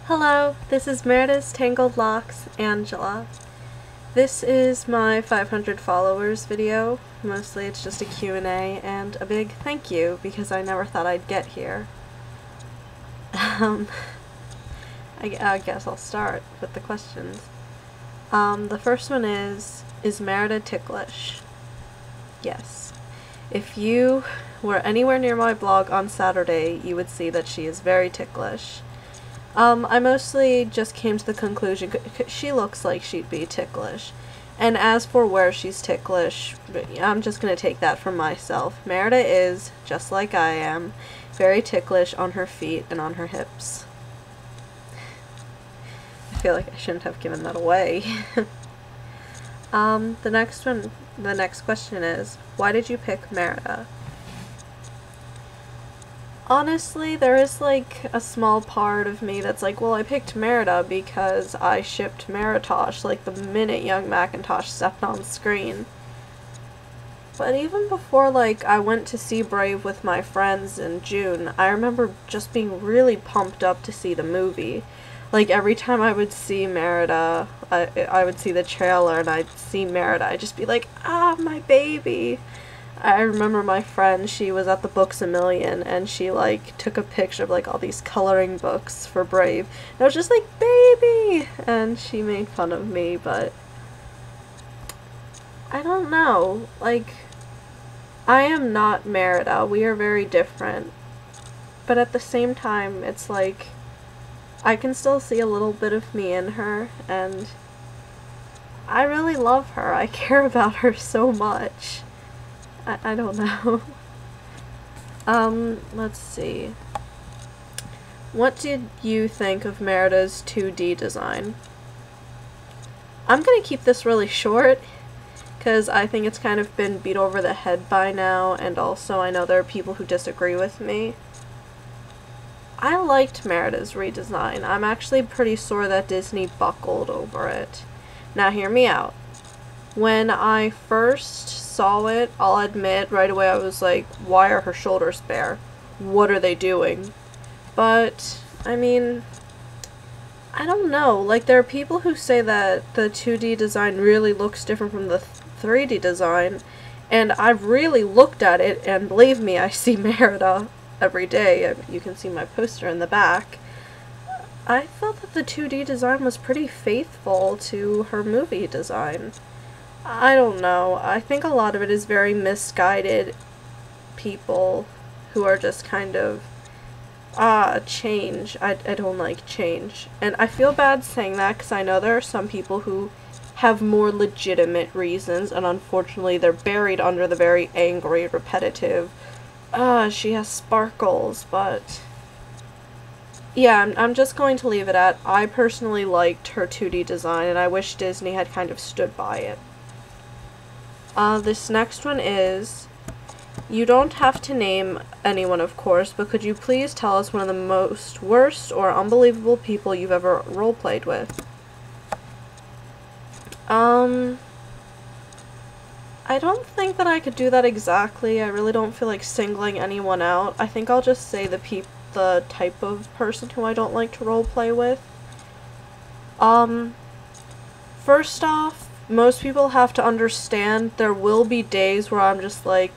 Hello, this is Meredith's Tangled Locks, Angela. This is my 500 followers video. Mostly it's just a Q&A and a big thank you because I never thought I'd get here. I guess I'll start with the questions. The first one is Merida ticklish? Yes. If you were anywhere near my blog on Saturday, you would see that she is very ticklish. I mostly just came to the conclusion she looks like she'd be ticklish. And as for where she's ticklish, I'm just going to take that from myself. Merida is, just like I am, very ticklish on her feet and on her hips. I feel like I shouldn't have given that away. The next question is, why did you pick Merida? Honestly, there is like a small part of me that's like, well, I picked Merida because I shipped Maritosh like the minute young Macintosh stepped on screen. But even before like I went to see Brave with my friends in June, I remember just being really pumped up to see the movie. Like every time I would see Merida, I would see the trailer and I'd see Merida, I'd just be like, ah, my baby. I remember my friend, she was at the Books A Million, and she, like, took a picture of, like, all these coloring books for Brave. And I was just like, baby! And she made fun of me, but I don't know. Like, I am not Merida. We are very different. But at the same time, it's like, I can still see a little bit of me in her, and I really love her. I care about her so much. I don't know. Let's see. What did you think of Merida's 2D design? I'm gonna keep this really short, because I think it's kind of been beat over the head by now, and also I know there are people who disagree with me. I liked Merida's redesign. I'm actually pretty sore that Disney buckled over it. Now hear me out. When I first saw it, I'll admit right away I was like, why are her shoulders bare? What are they doing? But, I mean, I don't know. Like, there are people who say that the 2D design really looks different from the 3D design, and I've really looked at it, and believe me, I see Merida every day. You can see my poster in the back. I felt that the 2D design was pretty faithful to her movie design. I don't know. I think a lot of it is very misguided people who are just kind of, change. I don't like change. And I feel bad saying that because I know there are some people who have more legitimate reasons, and unfortunately they're buried under the very angry, repetitive, she has sparkles, but yeah, I'm just going to leave it at, I personally liked her 2D design, and I wish Disney had kind of stood by it. This next one is, you don't have to name anyone, of course, but could you please tell us one of the most worst or unbelievable people you've ever roleplayed with? I don't think that I could do that exactly. I really don't feel like singling anyone out. I think I'll just say the type of person who I don't like to roleplay with. First off, most people have to understand there will be days where I'm just like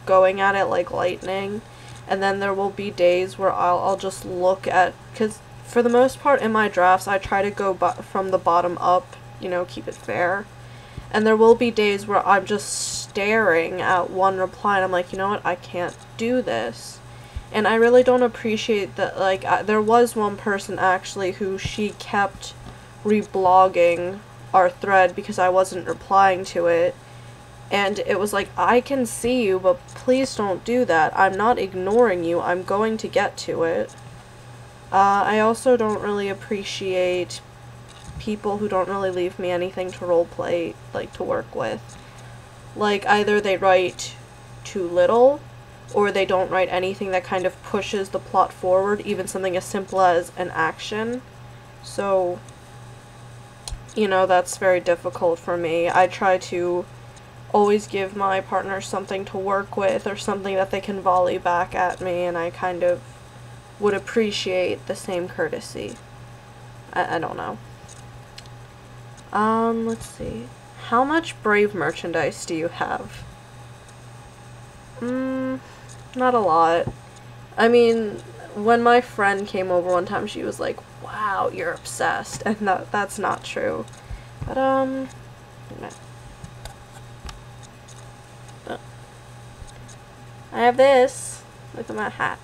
going at it like lightning, and then there will be days where I'll just look at, because for the most part in my drafts I try to go from the bottom up, you know, keep it fair, and there will be days where I'm just staring at one reply and I'm like, you know what, I can't do this. And I really don't appreciate that. Like, there was one person actually who she kept reblogging our thread because I wasn't replying to it, and it was like, I can see you, but please don't do that. I'm not ignoring you, I'm going to get to it. I also don't really appreciate people who don't really leave me anything to roleplay, like, to work with. Like, either they write too little, or they don't write anything that kind of pushes the plot forward, even something as simple as an action. So, you know, that's very difficult for me. I try to always give my partner something to work with, or something that they can volley back at me, and I kind of would appreciate the same courtesy. I don't know. Let's see. How much Brave merchandise do you have? Not a lot. I mean, when my friend came over one time, she was like, wow, you're obsessed. And that's not true. But, I have this. Look at my hat.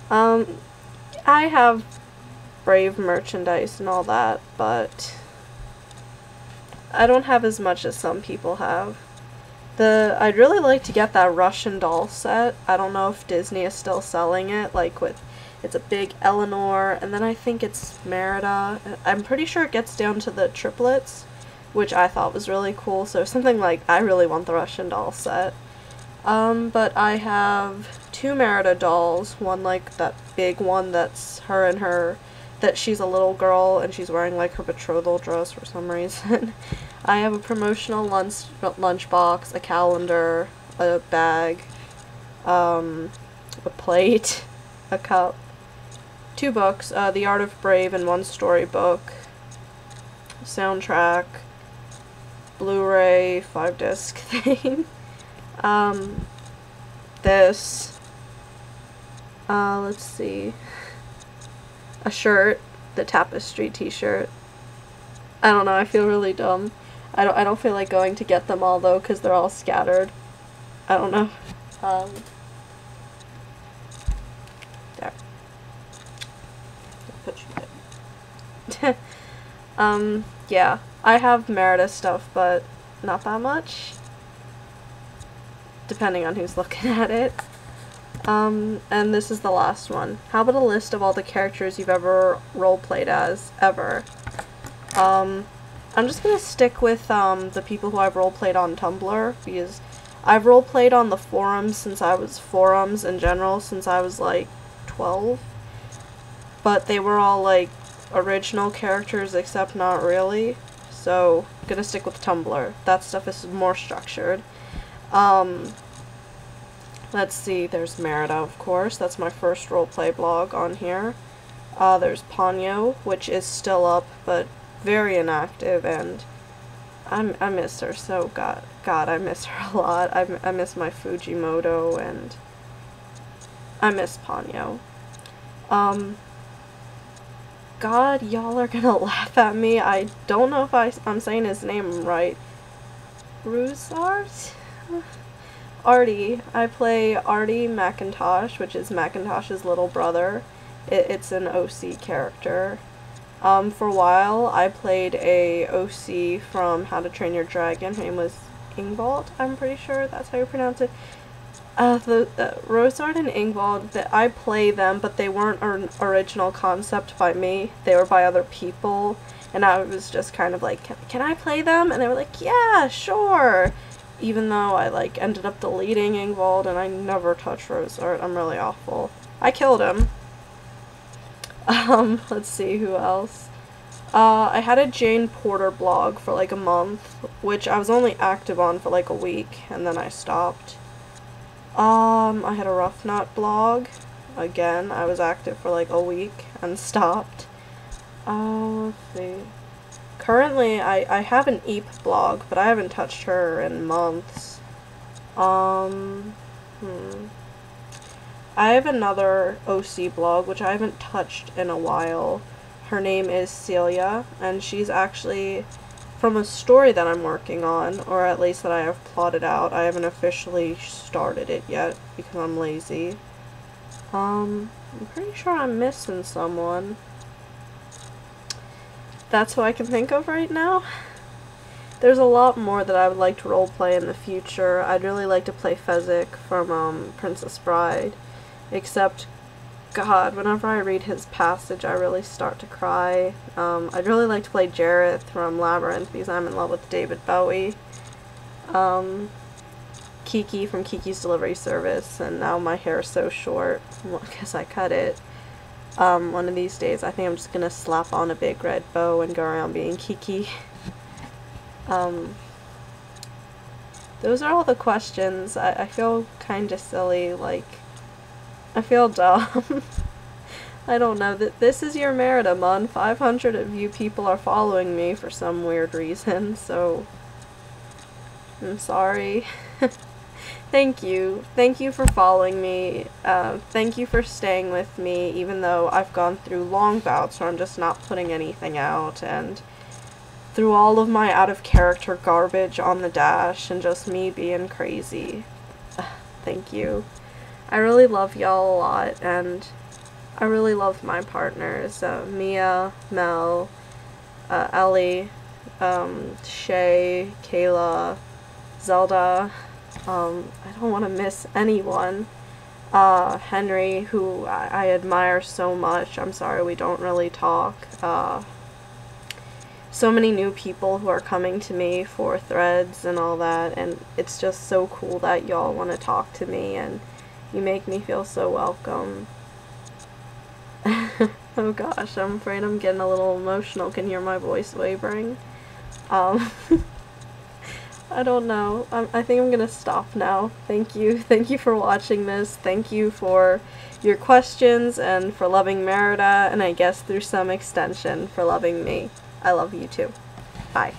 I have Brave merchandise and all that, but I don't have as much as some people have. I'd really like to get that Russian doll set. I don't know if Disney is still selling it, like it's a big Eleanor, and then I think it's Merida. I'm pretty sure it gets down to the triplets, which I thought was really cool, so something like, I really want the Russian doll set. But I have 2 Merida dolls, one like that big one that's her and her, that she's a little girl and she's wearing like her betrothal dress for some reason. I have a promotional lunchbox, a calendar, a bag, a plate, a cup, 2 books, The Art of Brave and 1 storybook, soundtrack, Blu-ray 5-disc thing, this, let's see, a shirt, the Tapestry t-shirt. I don't know, I feel really dumb. I don't feel like going to get them all though, because they're all scattered. I don't know. There. Put you there. Yeah. I have Merida stuff, but not that much. Depending on who's looking at it. And this is the last one. How about a list of all the characters you've ever roleplayed as, ever? I'm just gonna stick with, the people who I've roleplayed on Tumblr, because I've roleplayed on the forums forums in general since I was, like, 12. But they were all, like, original characters, except not really. So, I'm gonna stick with Tumblr. That stuff is more structured. Let's see, there's Merida, of course. That's my first roleplay blog on here. There's Ponyo, which is still up, but very inactive, and I miss her so God, I miss her a lot. I miss my Fujimoto, and I miss Ponyo. God, y'all are gonna laugh at me. I don't know if I'm saying his name right. Ruzart? Artie. I play Artie Macintosh, which is Macintosh's little brother. It's an OC character. For a while, I played a OC from How to Train Your Dragon. Her name was Ingvald, I'm pretty sure that's how you pronounce it. Rosard and Ingvald, I play them, but they weren't an original concept by me. They were by other people, and I was just kind of like, can I play them? And they were like, yeah, sure. Even though I, like, ended up deleting Ingvald, and I never touched Rosard. I'm really awful. I killed him. Let's see, who else? I had a Jane Porter blog for like a month, which I was only active on for like a week, and then I stopped. I had a Rough Knot blog. Again, I was active for like a week and stopped. Let's see. Currently, I have an Eep blog, but I haven't touched her in months. I have another OC blog, which I haven't touched in a while. Her name is Celia, and she's actually from a story that I'm working on, or at least that I have plotted out. I haven't officially started it yet, because I'm lazy. I'm pretty sure I'm missing someone. That's who I can think of right now. There's a lot more that I would like to roleplay in the future. I'd really like to play Fezzik from Princess Bride. Except, God, whenever I read his passage, I really start to cry. I'd really like to play Jareth from Labyrinth because I'm in love with David Bowie. Kiki from Kiki's Delivery Service, and now my hair is so short because I cut it. One of these days, I think I'm just gonna slap on a big red bow and go around being Kiki. Those are all the questions. I feel kinda silly, like, I feel dumb. I don't know. This is your Merida, Mun. 500 of you people are following me for some weird reason, so I'm sorry. Thank you. Thank you for following me. Thank you for staying with me, even though I've gone through long bouts where I'm just not putting anything out, and through all of my out-of-character garbage on the dash, and just me being crazy. Thank you. I really love y'all a lot, and I really love my partners, Mia, Mel, Ellie, Shay, Kayla, Zelda. I don't want to miss anyone. Henry, who I admire so much. I'm sorry we don't really talk. So many new people who are coming to me for threads and all that, and it's just so cool that y'all want to talk to me, and you make me feel so welcome. Oh gosh, I'm afraid I'm getting a little emotional. Can hear my voice wavering. I don't know. I think I'm gonna stop now. Thank you. Thank you for watching this. Thank you for your questions and for loving Merida, and I guess through some extension for loving me. I love you too. Bye.